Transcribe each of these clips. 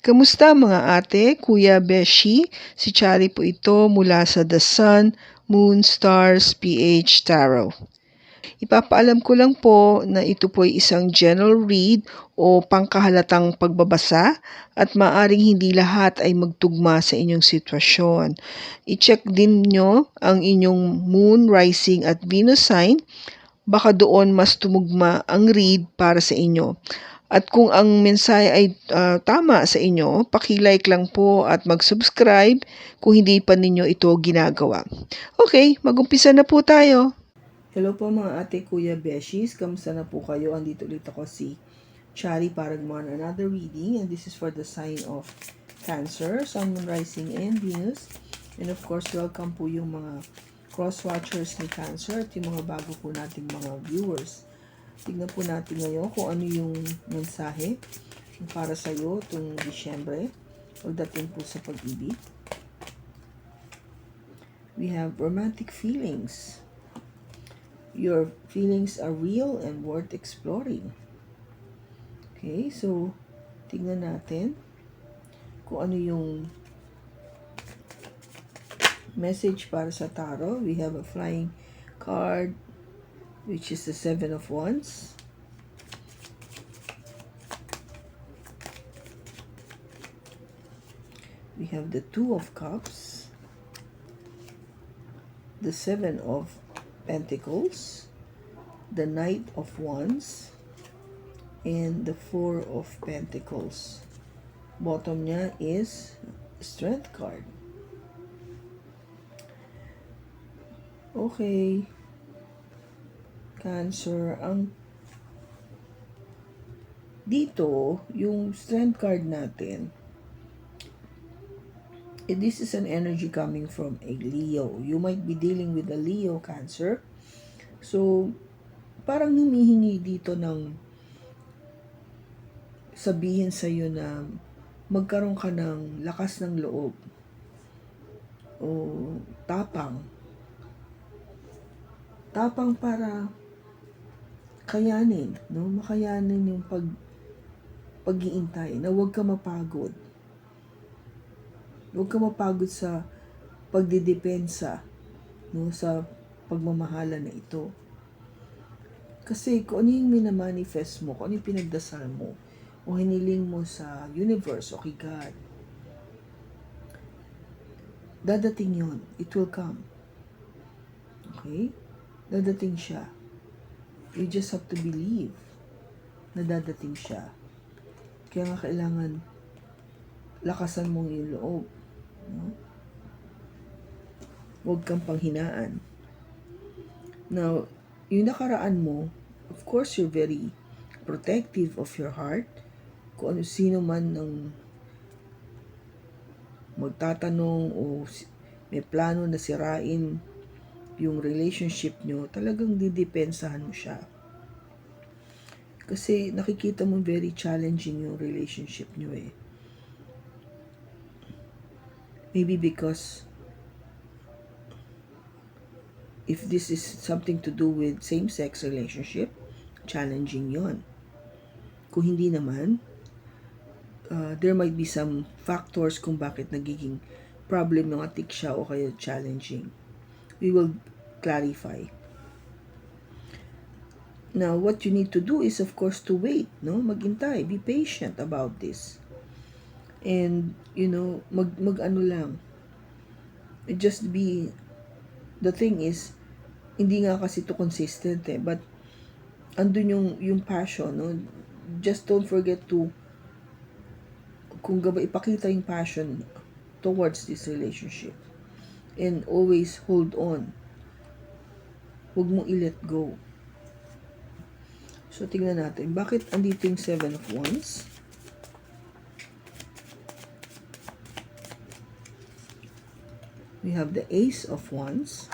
Kamusta mga ate, kuya, beshi? Si Chari po ito mula sa The Sun, Moon, Stars, PH Tarot. Ipapaalam ko lang po na ito po ay isang general read o pangkahalatang pagbabasa at maaring hindi lahat ay magtugma sa inyong sitwasyon. I-check din nyo ang inyong Moon, Rising at Venus sign. Baka doon mas tumugma ang read para sa inyo. At kung ang mensahe ay tama sa inyo, paki-like lang po at mag-subscribe kung hindi pa ninyo ito ginagawa. Okay, mag-umpisa na po tayo. Hello po mga ate, kuya, beshies. Kamusta na po kayo? Andito ulit ako si Chari para gumawa ng another reading. And this is for the sign of Cancer, Sun, Moon, Rising, and Venus. And of course, welcome po yung mga cross-watchers ni Cancer at yung mga bago po nating mga viewers. Tignan po natin ngayon kung ano yung mensahe para sa iyo itong Disyembre pagdating po sa pag-ibig. We have romantic feelings. Your feelings are real and worth exploring. Okay, so tignan natin kung ano yung message para sa tarot. We have a flying card, which is the Seven of Wands. We have the Two of Cups, the Seven of Pentacles, the Knight of Wands, and the Four of Pentacles. Bottom niya is Strength card. Okay. Cancer, ang dito, yung Strength card natin, this is an energy coming from a Leo. You might be dealing with a Leo, Cancer. So, parang humihingi dito ng sabihin sa'yo na magkaroon ka ng lakas ng loob o tapang. Tapang para kayanin, no? Makayanin yung pag-iintay, na huwag ka mapagod. Huwag ka mapagod sa pagdidepensa, no, sa pagmamahala na ito. Kasi kung ano yung minamanifest mo, kung ano yung pinagdasal mo, o hiniling mo sa universe o kay God, dadating yun. It will come. Okay? Dadating siya. You just have to believe na dadating siya. Kaya nga kailangan lakasan mong yung loob. No? Huwag kang panghinaan. Now, yung nakaraan mo, of course, you're very protective of your heart. Kung ano sino man ang magtatanong o may plano na sirain yung relationship nyo, talagang didepensahan mo siya. Kasi nakikita mo very challenging yung relationship nyo eh. Maybe because if this is something to do with same-sex relationship, challenging yon. Kung hindi naman, there might be some factors kung bakit nagiging problematic siya o kaya challenging. We will clarify. Now, what you need to do is, of course, to wait, no? Maghintay, be patient about this. And, you know, mag-ano lang. Just be, the thing is, hindi nga kasi to consistent eh, but andun yung passion, no? Just don't forget to, kung ipakita yung passion towards this relationship. And always hold on. Huwag mong i-let go. So, tingnan natin. Bakit andito yung Seven of Wands? We have the Ace of Wands.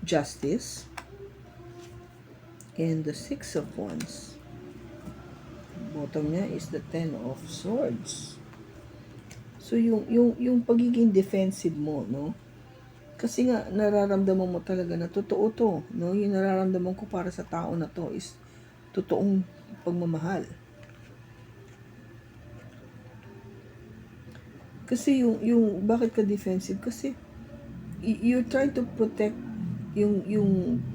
Justice. And the Six of Wands. Bottom niya is the Ten of Swords. So, yung pagiging defensive mo, no? Kasi nga, nararamdaman mo talaga na totoo to, no? Yung nararamdaman ko para sa tao na to is totoong pagmamahal. Kasi yung bakit ka defensive? Kasi you're trying to protect yung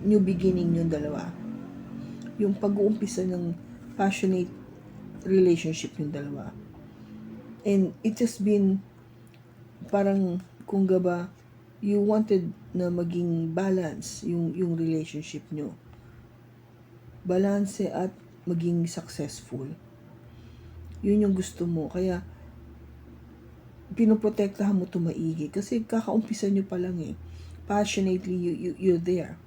new beginning yung dalawa. Yung pag-uumpisa ng passionate relationship yung dalawa. And it has been parang kung ba you wanted na maging balance yung relationship nyo. Balance at maging successful. Yun yung gusto mo. Kaya pinoprotektahan mo ito maigi. Kasi kakaumpisa nyo pa lang eh. Passionately, you're there.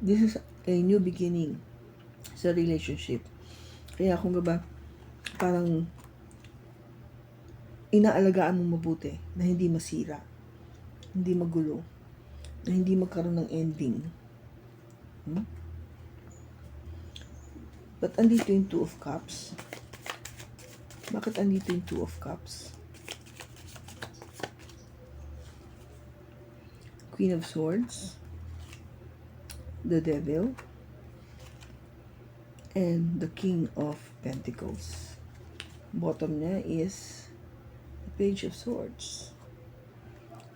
This is a new beginning sa relationship. Kaya kung ba parang inaalagaan mo mabuti na hindi masira, hindi magulo, na hindi magkaroon ng ending. But andito yung Two of Cups? Bakit andito yung Two of Cups? Queen of Swords, the Devil, and the King of Pentacles. Bottom niya is the Page of Swords.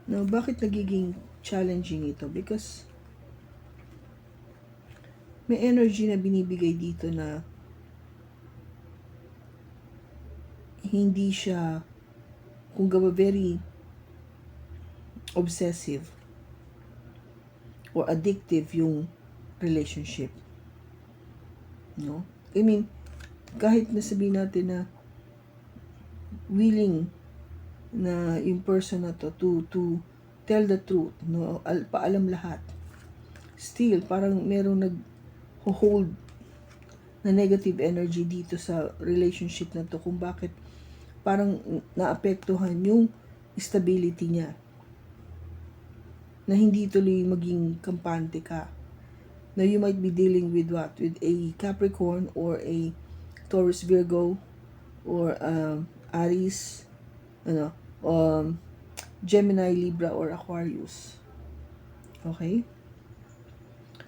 Now, bakit nagiging challenging ito? Because may energy na binibigay dito na hindi siya, kung gawa very obsessive or addictive yung relationship. No? I mean, kahit nasabihin natin na willing na yung person na to tell the truth, no? Paalam lahat. Still, parang merong nag-hold na negative energy dito sa relationship na to kung bakit parang naapektuhan yung stability niya. Na hindi tuloy maging kampante ka. Now, you might be dealing with what? With a Capricorn or a Taurus Virgo or Aries, Gemini, Libra, or Aquarius. Okay?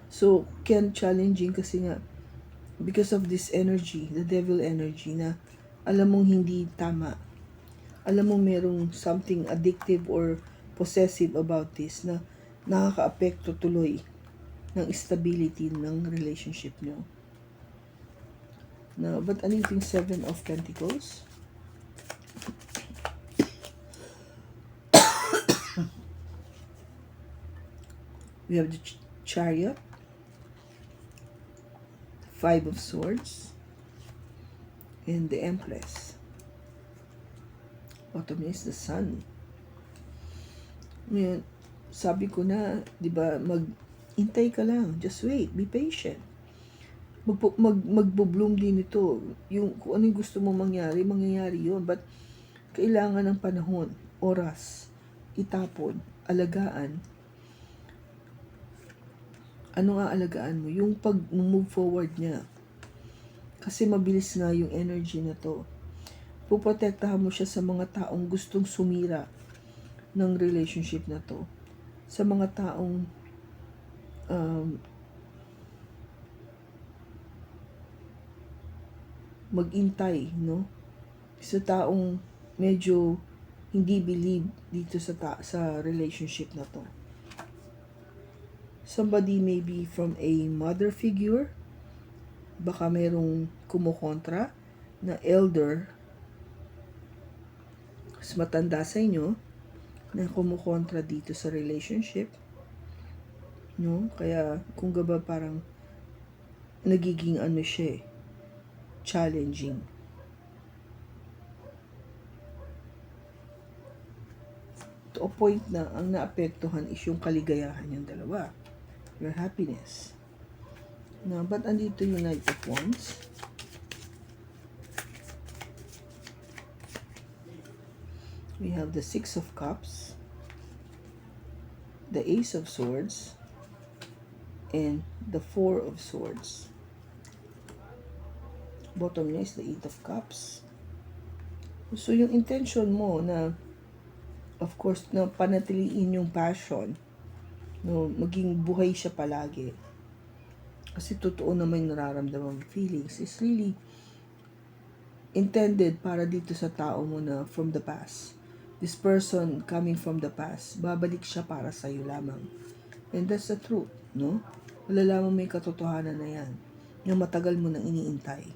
So, can challenging kasi nga, because of this energy, the devil energy, na alam mong hindi tama. Alam mong merong something addictive or possessive about this na nakaka-apekto tuloy ng stability ng relationship nyo. Now, but ano yung Seven of Pentacles? We have the Chariot, Five of Swords, and the Empress. Bottom is the Sun. Ngayon, sabi ko na, di ba, mag-intay ka lang. Just wait. Be patient. Magbo-bloom din ito. Yung, kung ano yung gusto mo mangyayari yun. But, kailangan ng panahon, oras, itapon, alagaan. Ano nga alagaan mo? Yung pag-move forward niya. Kasi mabilis nga yung energy na to. Puprotektahan mo siya sa mga taong gustong sumira ng relationship na to. Sa mga taong mag-intay, no? Sa taong medyo hindi believe dito sa relationship na to. Somebody maybe from a mother figure, baka merong kumukontra na elder, mas matanda sa inyo, na kumukontra dito sa relationship, no? Kaya kung gaba parang nagiging ano siya, challenging. To a point na ang naapektuhan is yung kaligayahan yung dalawa, your happiness. Now, but andito yung Knight of Wands. We have the Six of Cups, the Ace of Swords, and the Four of Swords. Bottom niya is the Eight of Cups. So, yung intention mo na, of course, na panatiliin yung passion, no, maging buhay siya palagi. Kasi totoo naman yung nararamdaman feelings is really intended para dito sa tao mo na from the past. this person coming from the past, babalik siya para sa'yo lamang. And that's the truth, no? Malalaman mo yung katotohanan na yan, yung matagal mo nang iniintay.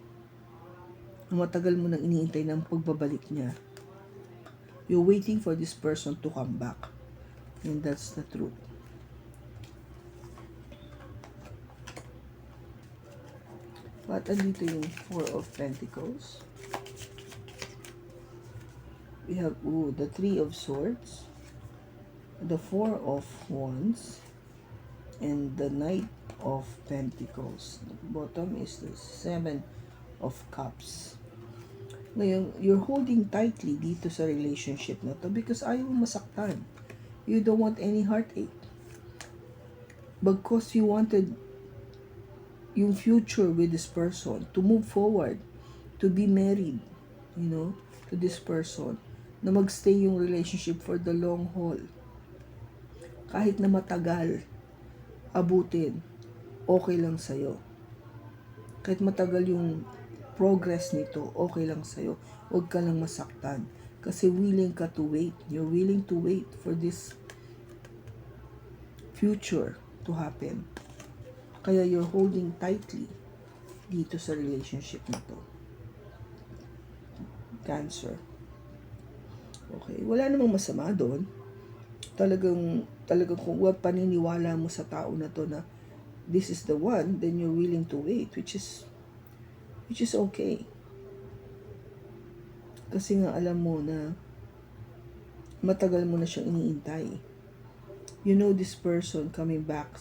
Yung matagal mo nang iniintay ng pagbabalik niya. You're waiting for this person to come back. And that's the truth. But andito yung Four of Pentacles. We have the Three of Swords, the Four of Wands, and the Knight of Pentacles. The bottom is the Seven of Cups. Ngayon, you're holding tightly dito sa relationship na to because ayaw mo masaktan. You don't want any heartache. Because you wanted yung future with this person, to move forward, to be married, to this person, na magstay yung relationship for the long haul. Kahit na matagal, abutin, okay lang sa'yo. Kahit matagal yung progress nito, okay lang sa'yo. Huwag ka lang masaktan. Kasi willing ka to wait. You're willing to wait for this future to happen. Kaya you're holding tightly dito sa relationship na to. Cancer. Okay, wala namang masama doon. Talagang kung wag paniniwala mo sa tao na to na this is the one, then you're willing to wait, which is okay. Kasi nga alam mo na matagal mo na siyang iniintay. You know this person coming back.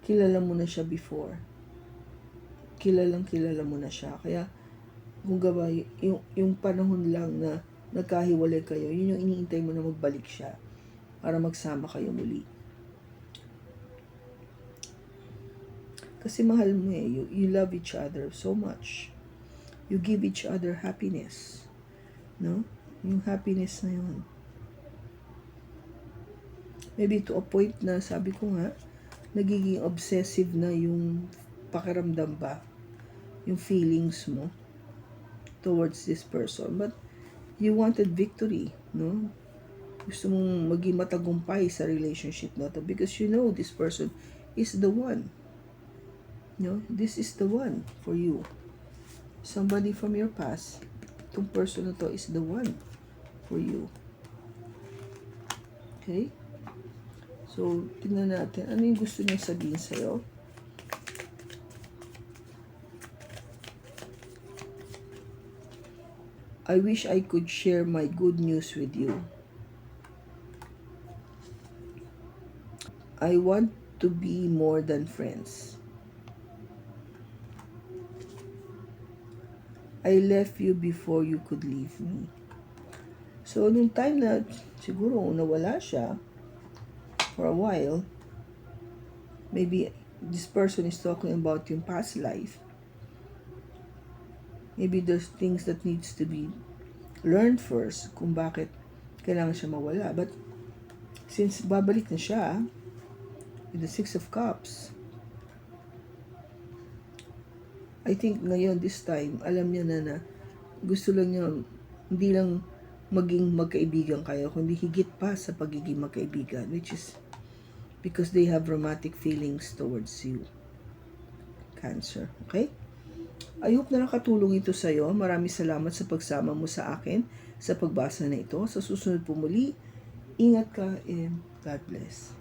Kilala mo na siya before. Kilala mo na siya. Kaya, kung gaba, yung panahon lang na nagkahiwalay kayo, yun yung iniintay mo na magbalik siya para magsama kayo muli. Kasi mahal mo eh. You love each other so much. You give each other happiness. No? Yung happiness na yun. Maybe to a point na, sabi ko nga, nagiging obsessive na yung pakiramdam ba, yung feelings mo towards this person. But you wanted victory, no? Gusto mong maging matagumpay sa relationship na to because you know this person is the one. No? This is the one for you. Somebody from your past, itong person na to is the one for you. Okay? So, tingnan natin. Ano yung gusto niya sabihin sa'yo? I wish I could share my good news with you. I want to be more than friends. I left you before you could leave me. So, nung time na siguro nawala siya, for a while, maybe this person is talking about yung past life. Maybe there's things that needs to be learned first kung bakit kailangan siya mawala. But since babalik na siya with the Six of Cups, I think ngayon, this time, alam niya na gusto lang niya, hindi lang maging magkaibigan kayo, kundi higit pa sa pagiging magkaibigan, which is because they have romantic feelings towards you. Cancer. Okay? I hope na nakatulong ito sa iyo. Maraming salamat sa pagsama mo sa akin sa pagbasa na ito. Sa susunod po muli, ingat ka and God bless.